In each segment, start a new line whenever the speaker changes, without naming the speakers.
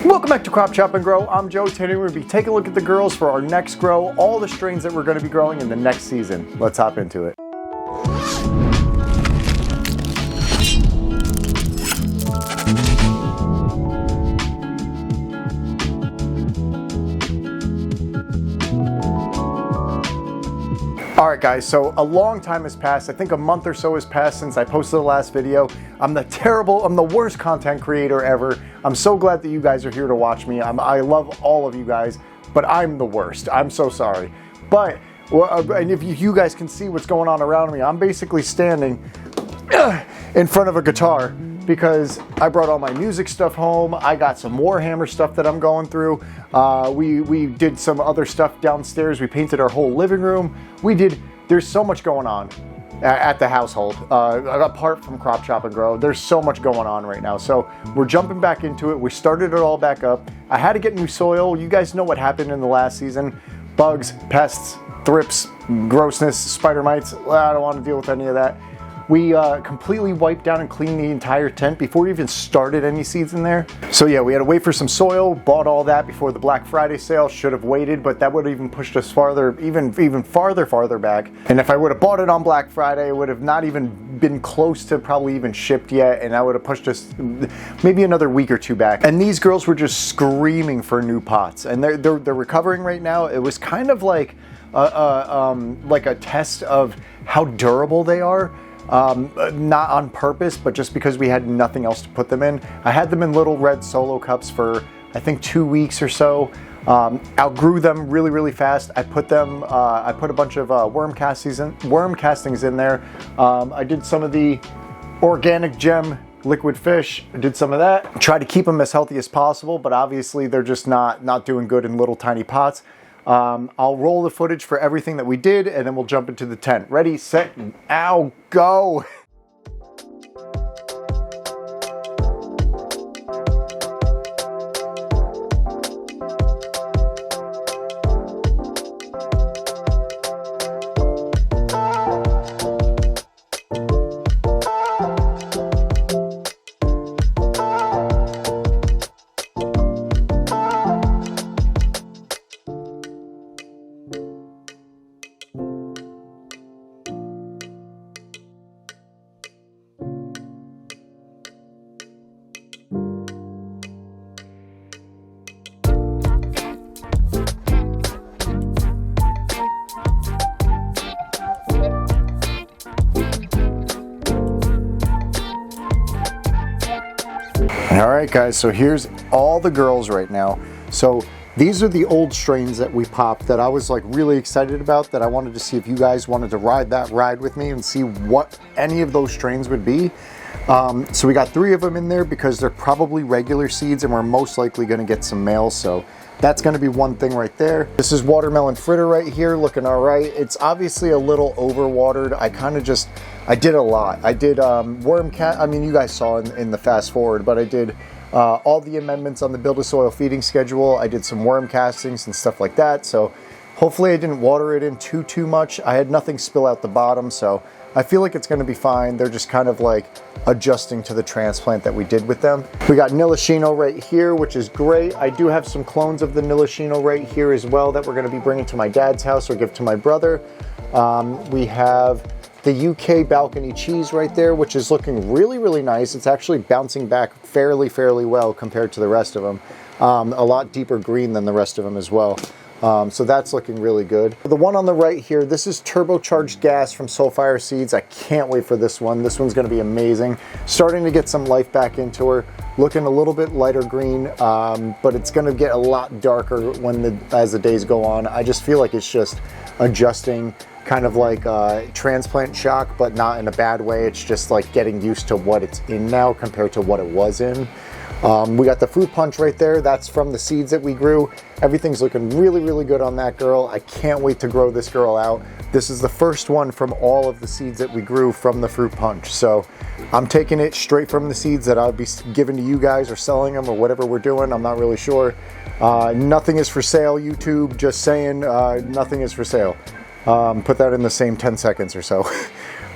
Welcome back to Crop Chop and Grow. I'm Joe. Today we're going to be taking a look at the girls for our next grow, all the strains that we're going to be growing in the next season. Let's hop into it. Alright guys, so a long time has passed. I think a month or so has passed since I posted the last video. I'm the worst content creator ever. I'm so glad that you guys are here to watch me. I love all of you guys, but I'm the worst. I'm so sorry. But, and if you guys can see what's going on around me, I'm basically standing in front of a guitar because I brought all my music stuff home. I got some Warhammer stuff that I'm going through. We did some other stuff downstairs. We painted our whole living room. There's so much going on at the household, apart from Crop Chop and Grow. There's so much going on right now. So we're jumping back into it. We started it all back up. I had to get new soil. You guys know what happened in the last season. Bugs, pests, thrips, grossness, spider mites. I don't want to deal with any of that. We completely wiped down and cleaned the entire tent before we even started any seeds in there. So yeah, we had to wait for some soil, bought all that before the Black Friday sale. Should have waited, but that would have even pushed us farther, even farther back. And if I would have bought it on Black Friday, it would have not even been close to probably even shipped yet, and that would have pushed us maybe another week or two back. And these girls were just screaming for new pots, and they're recovering right now. It was kind of like a test of how durable they are. Not on purpose, but just because we had nothing else to put them in. I had them in little red solo cups for I think 2 weeks or so. Outgrew them really fast. I put a bunch of worm castings in there. I did some of the organic gem liquid fish. I did some of that. Try to keep them as healthy as possible, but obviously they're just not doing good in little tiny pots. I'll roll the footage for everything that we did, and then we'll jump into the tent. Ready, set, ow, go! Alright guys, so here's all the girls right now. So these are the old strains that we popped that I was like really excited about, that I wanted to see if you guys wanted to ride that ride with me and see what any of those strains would be. So we got 3 of them in there because they're probably regular seeds and we're most likely going to get some males. So that's going to be one thing right there. This is watermelon fritter right here, looking all right. It's obviously a little overwatered. I did a lot. I did I mean, you guys saw in the fast forward, but I did all the amendments on the build a soil feeding schedule. I did some worm castings and stuff like that. So hopefully I didn't water it in too much. I had nothing spill out the bottom, so I feel like it's going to be fine. They're just kind of like adjusting to the transplant that we did with them. We got Nilashino right here, which is great. I do have some clones of the Nilashino right here as well that we're going to be bringing to my dad's house or give to my brother. We have the UK balcony cheese right there, which is looking really nice. It's actually bouncing back fairly well compared to the rest of them. A lot deeper green than the rest of them as well. So that's looking really good. The one on the right here, this is turbocharged gas from Soulfire Seeds. I can't wait for this one. This one's going to be amazing. Starting to get some life back into her. Looking a little bit lighter green, but it's going to get a lot darker as the days go on. I just feel like it's just adjusting, kind of like transplant shock, but not in a bad way. It's just like getting used to what it's in now compared to what it was in. We got the fruit punch right there. That's from the seeds that we grew. Everything's looking really good on that girl. I can't wait to grow this girl out. This is the first one from all of the seeds that we grew from the fruit punch. So I'm taking it straight from the seeds that I'll be giving to you guys or selling them or whatever we're doing. I'm not really sure. Nothing is for sale, YouTube. Just saying, nothing is for sale. Put that in the same 10 seconds or so.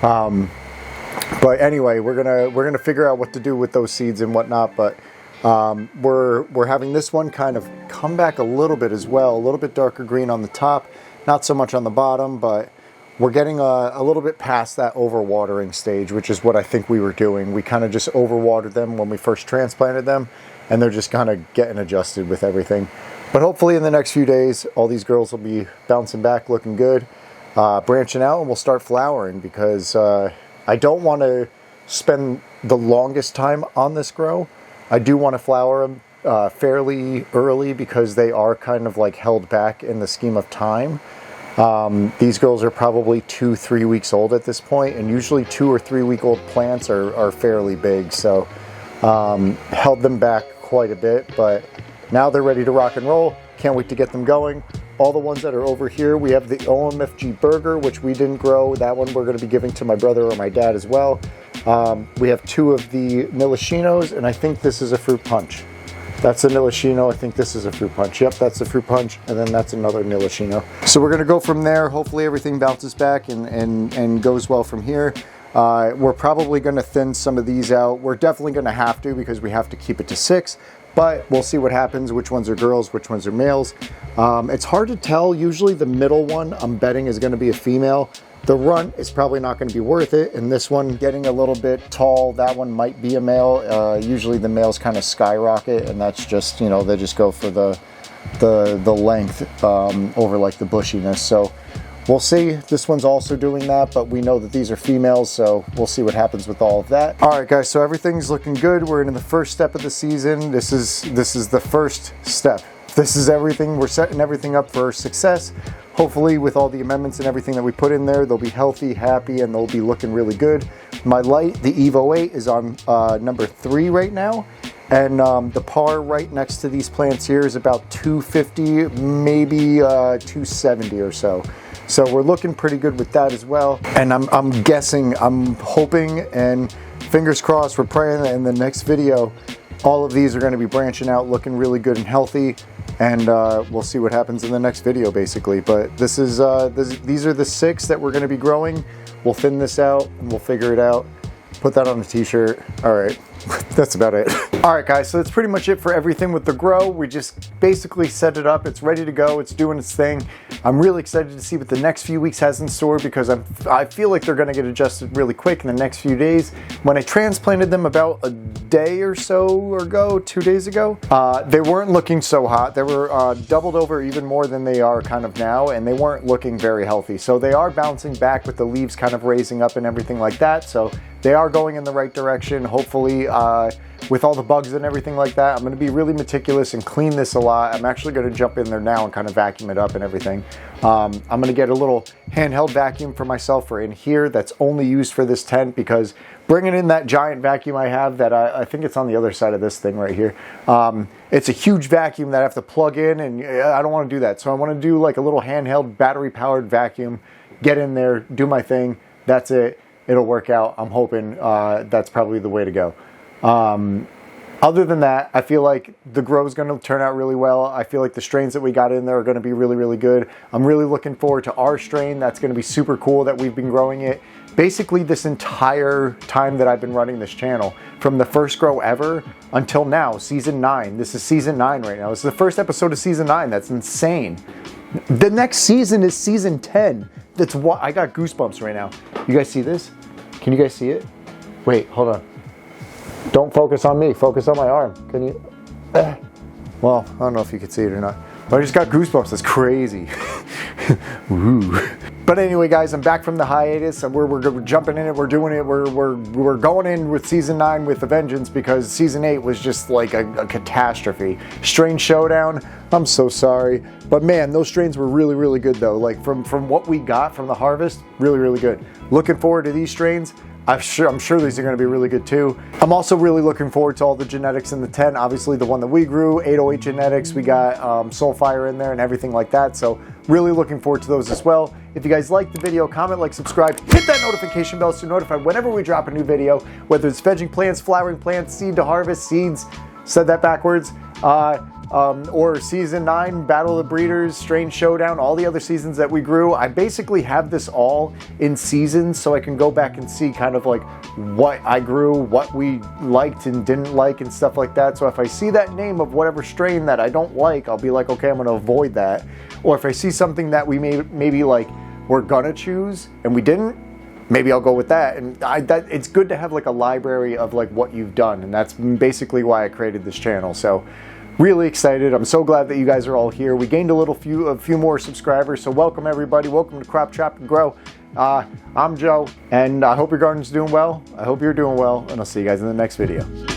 But anyway, we're gonna figure out what to do with those seeds and whatnot. But We're having this one kind of come back a little bit as well, a little bit darker green on the top, not so much on the bottom, but we're getting a little bit past that overwatering stage, which is what I think we were doing. We kind of just overwatered them when we first transplanted them, and they're just kind of getting adjusted with everything. But hopefully in the next few days, all these girls will be bouncing back, looking good, branching out, and we'll start flowering, because I don't want to spend the longest time on this grow. I do want to flower them fairly early, because they are kind of like held back in the scheme of time. These girls are probably 2-3 weeks old at this point, and usually 2 or 3 week old plants are fairly big, so held them back quite a bit, but now they're ready to rock and roll. Can't wait to get them going. All the ones that are over here, we have the OMFG Burger, which we didn't grow. That one we're going to be giving to my brother or my dad as well. We have 2 of the Milicinos, and I think this is a fruit punch. That's a Nilishino. I think this is a fruit punch. Yep, that's a fruit punch, and then that's another Nilishino. So we're going to go from there. Hopefully everything bounces back and goes well from here. We're probably going to thin some of these out. We're definitely going to have to, because we have to keep it to 6. But we'll see what happens, which ones are girls, which ones are males. It's hard to tell. Usually the middle one, I'm betting, is going to be a female. The runt is probably not going to be worth it. And this one, getting a little bit tall, that one might be a male. Usually the males kind of skyrocket, and that's just, you know, they just go for the length over like the bushiness. So we'll see. This one's also doing that, but we know that these are females, so we'll see what happens with all of that. All right, guys, so everything's looking good. We're in the first step of the season. This is the first step. This is everything. We're setting everything up for success. Hopefully, with all the amendments and everything that we put in there, they'll be healthy, happy, and they'll be looking really good. My light, the Evo 8, is on number 3 right now. And the par right next to these plants here is about 250, maybe 270 or so. So we're looking pretty good with that as well. And I'm guessing, I'm hoping, and fingers crossed, we're praying that in the next video, all of these are going to be branching out, looking really good and healthy. And we'll see what happens in the next video, basically. But this is these are the 6 that we're going to be growing. We'll thin this out and we'll figure it out. Put that on a t-shirt. All right. That's about it. All right, guys, so that's pretty much it for everything with the grow. We just basically set it up. It's ready to go. It's doing its thing. I'm really excited to see what the next few weeks has in store, because I feel like they're going to get adjusted really quick in the next few days. When I transplanted them about a day or so ago, 2 days ago, they weren't looking so hot. They were doubled over even more than they are kind of now, and they weren't looking very healthy. So they are bouncing back with the leaves kind of raising up and everything like that. So they are going in the right direction. Hopefully, with all the bugs and everything like that, I'm going to be really meticulous and clean this a lot. I'm actually going to jump in there now and kind of vacuum it up and everything. I'm going to get a little handheld vacuum for myself for in here that's only used for this tent, because bringing in that giant vacuum I have that I think it's on the other side of this thing right here. It's a huge vacuum that I have to plug in, and I don't want to do that. So I want to do like a little handheld battery powered vacuum, get in there, do my thing. That's it. It'll work out. I'm hoping that's probably the way to go. Other than that, I feel like the grow is going to turn out really well. I feel like the strains that we got in there are going to be really, really good. I'm really looking forward to our strain. That's going to be super cool that we've been growing it basically this entire time that I've been running this channel, from the first grow ever until now, season 9. This is season 9 right now. This is the first episode of season 9. That's insane. The next season is season 10. That's what I got goosebumps right now. You guys see this? Can you guys see it? Wait, hold on. Don't focus on me. Focus on my arm. Can you? Well, I don't know if you can see it or not. But I just got goosebumps. That's crazy. Ooh. But anyway, guys, I'm back from the hiatus, and we're jumping in it. We're doing it. We're going in with season 9 with a vengeance, because season 8 was just like a catastrophe. Strain showdown. I'm so sorry, but man, those strains were really, really good though. Like from what we got from the harvest, really, really good. Looking forward to these strains. I'm sure these are going to be really good too. I'm also really looking forward to all the genetics in the tent. Obviously the one that we grew, 808 genetics, we got Soulfire in there and everything like that. So really looking forward to those as well. If you guys liked the video, comment, like, subscribe, hit that notification bell so you're notified whenever we drop a new video, whether it's vegging plants, flowering plants, seed to harvest, seeds, said that backwards. or season 9, Battle of the Breeders, Strain Showdown, all the other seasons that we grew. I basically have this all in seasons so I can go back and see kind of like what I grew, what we liked and didn't like and stuff like that. So if I see that name of whatever strain that I don't like, I'll be like, okay, I'm gonna avoid that. Or if I see something that we maybe like we're gonna choose and we didn't, maybe I'll go with that. And it's good to have like a library of like what you've done, and that's basically why I created this channel. So really excited. I'm so glad that you guys are all here. We gained a few more subscribers, so welcome everybody. Welcome to Crop, Chop, and Grow. I'm Joe, and I hope your garden's doing well. I hope you're doing well, and I'll see you guys in the next video.